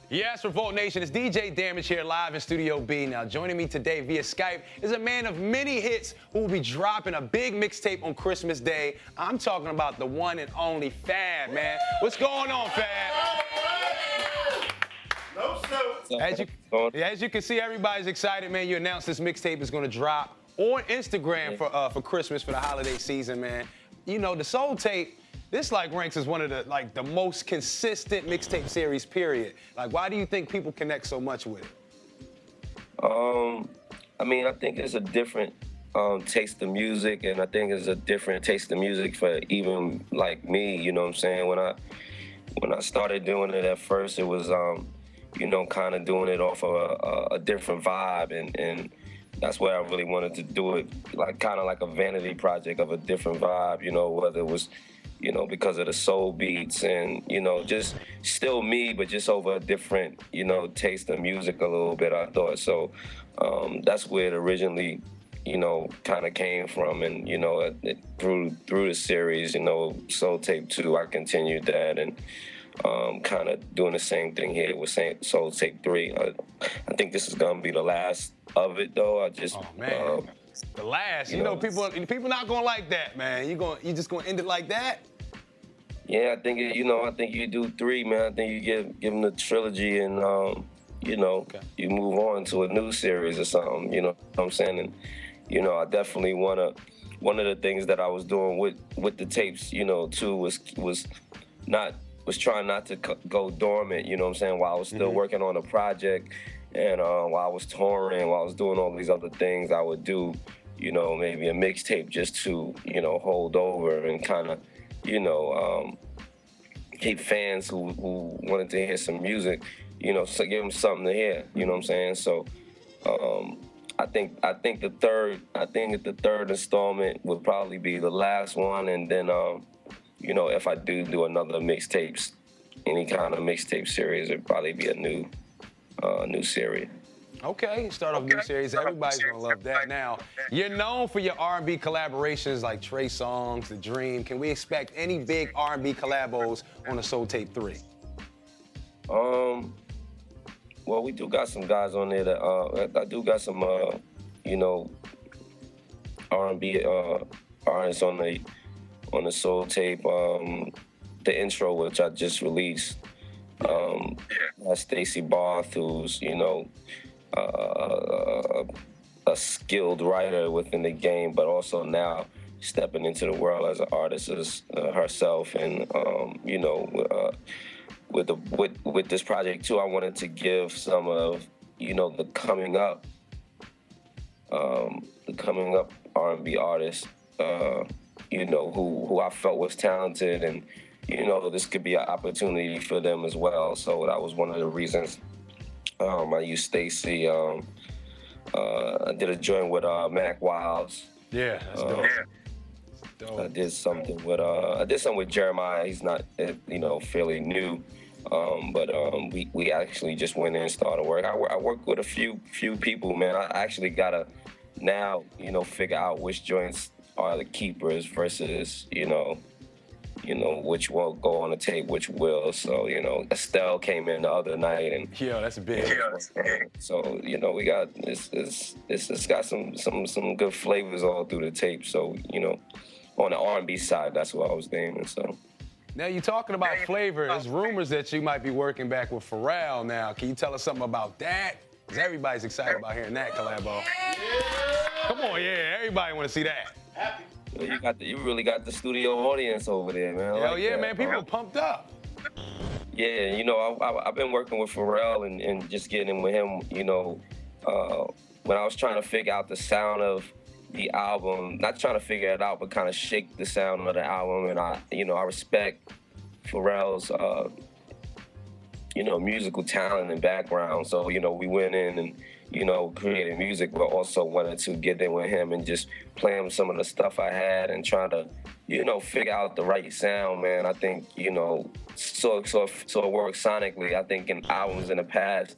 Yes, Revolt Nation, it's DJ Damage here live in Studio B. Now, joining me today via Skype is a man of many hits who will be dropping a big mixtape on Christmas Day. I'm talking about the one and only Fab, man. What's going on, Fab? As you can see, everybody's excited, man. You announced this mixtape is going to drop on Instagram for Christmas, for the holiday season, man. You know, the S.O.U.L tape, this ranks as one of the most consistent mixtape series, period. Why do you think people connect so much with it? I mean, I think it's a different taste of music, and I think it's a different taste of music for even like me, you know what I'm saying? When I started doing it at first, it was, you know, kind of doing it off of a different vibe, and that's why I really wanted to do it, kind of like a vanity project of a different vibe, you know, whether it was, you know, because of the soul beats and, you know, just still me, but just over a different, you know, taste of music a little bit, I thought. So that's where it originally, you know, kind of came from. And, you know, through the series, you know, S.O.U.L Tape 2, I continued that and kind of doing the same thing here with S.O.U.L Tape 3. I think this is going to be the last of it, though. Oh, man. The last, you know, people not gonna like that, man. You just gonna end it like that? Yeah, I think I think you do 3, man. I think you give them the trilogy, and you know, you move on to a new series or something. You know what I'm saying? And you know, I definitely wanna. One of the things that I was doing with the tapes, you know, too, was trying not to go dormant. You know what I'm saying? While I was still working on a project. And while I was touring, while I was doing all these other things, I would do, you know, maybe a mixtape just to, you know, hold over and kind of, you know, keep fans who wanted to hear some music, you know, so give them something to hear. You know what I'm saying? So I think the third installment would probably be the last one, and then you know, if I do another mixtapes, any kind of mixtape series, it'd probably be a new series. Okay, start off a new series. Everybody's gonna love that. Now, you're known for your R&B collaborations like Trey Songz, The Dream. Can we expect any big R&B collabos on the S.O.U.L Tape 3? Well, we do got some guys on there that I do got some you know, R&B artists on the S.O.U.L Tape. The intro, which I just released. Stacey Barth, who's, you know, a skilled writer within the game, but also now stepping into the world as an artist herself. And you know, with this project too, I wanted to give some of, you know, the coming up R&B artists, you know, who I felt was talented, and you know, this could be an opportunity for them as well. So that was one of the reasons I used Stacey. I did a joint with Mac Wilds. Yeah, that's dope. I did something with Jeremiah. He's not, you know, fairly new, but we actually just went in and started work. I worked with a few people, man. I actually gotta now, you know, figure out which joints are the keepers versus, you know, which won't go on the tape, which will. So, you know, Estelle came in the other night, and yeah, that's big. So, you know, we got it's got some good flavors all through the tape. So, you know, on the R&B side, that's what I was naming. So. Now you're talking about flavor. There's rumors that you might be working back with Pharrell now. Can you tell us something about that? Because everybody's excited about hearing that collabo. Come on, yeah, everybody want to see that. Happy. You really got the studio audience over there, man. Hell yeah, man. People are pumped up. Yeah, you know, I've been working with Pharrell and just getting with him, you know, when I was trying to figure out the sound of the album, not trying to figure it out, but kind of shake the sound of the album. And I respect Pharrell's, you know, musical talent and background. So, you know, we went in and, you know, created music, but also wanted to get in with him and just play him some of the stuff I had and try to, you know, figure out the right sound, man. I think, you know, so it works sonically. I think in albums in the past,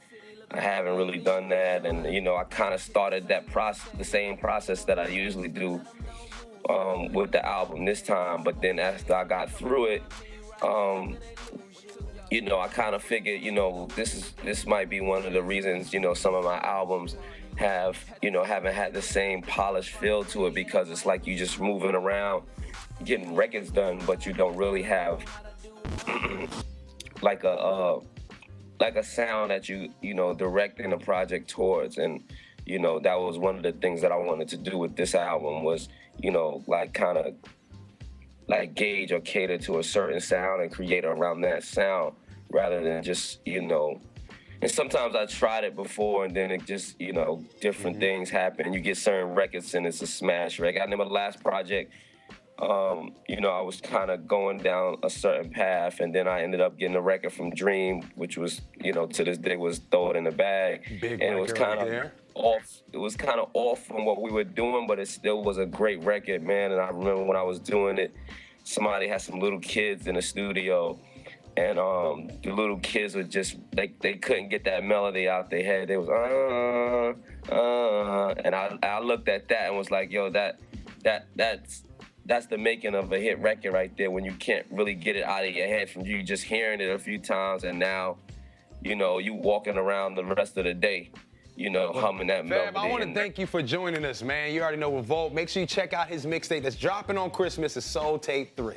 I haven't really done that. And, you know, I kind of started that the same process that I usually do with the album this time. But then after I got through it, you know, I kind of figured, you know, this might be one of the reasons, you know, some of my albums have, you know, haven't had the same polished feel to it, because it's like you just moving around, getting records done, but you don't really have like a sound that you know, directing a project towards. And you know, that was one of the things that I wanted to do with this album was, you know, like kind of like gauge or cater to a certain sound and create around that sound rather than just, you know. And sometimes I tried it before and then it just, you know, different things happen. You get certain records and it's a smash record. I remember the last project, you know, I was kind of going down a certain path, and then I ended up getting a record from Dream, which was, you know, to this day was Throw It in the Bag. Big and it was kind of there. off. It was kind of off from what we were doing, but it still was a great record, man. And I remember when I was doing it, somebody had some little kids in the studio, and the little kids were just they couldn't get that melody out their head. They was and I looked at that and was like, yo, that's the making of a hit record right there, when you can't really get it out of your head from you just hearing it a few times, and now, you know, you walking around the rest of the day, you know, humming that melody. Fab, I want to thank you for joining us, man. You already know Revolt. Make sure you check out his mixtape that's dropping on Christmas. It's S.O.U.L Tape 3.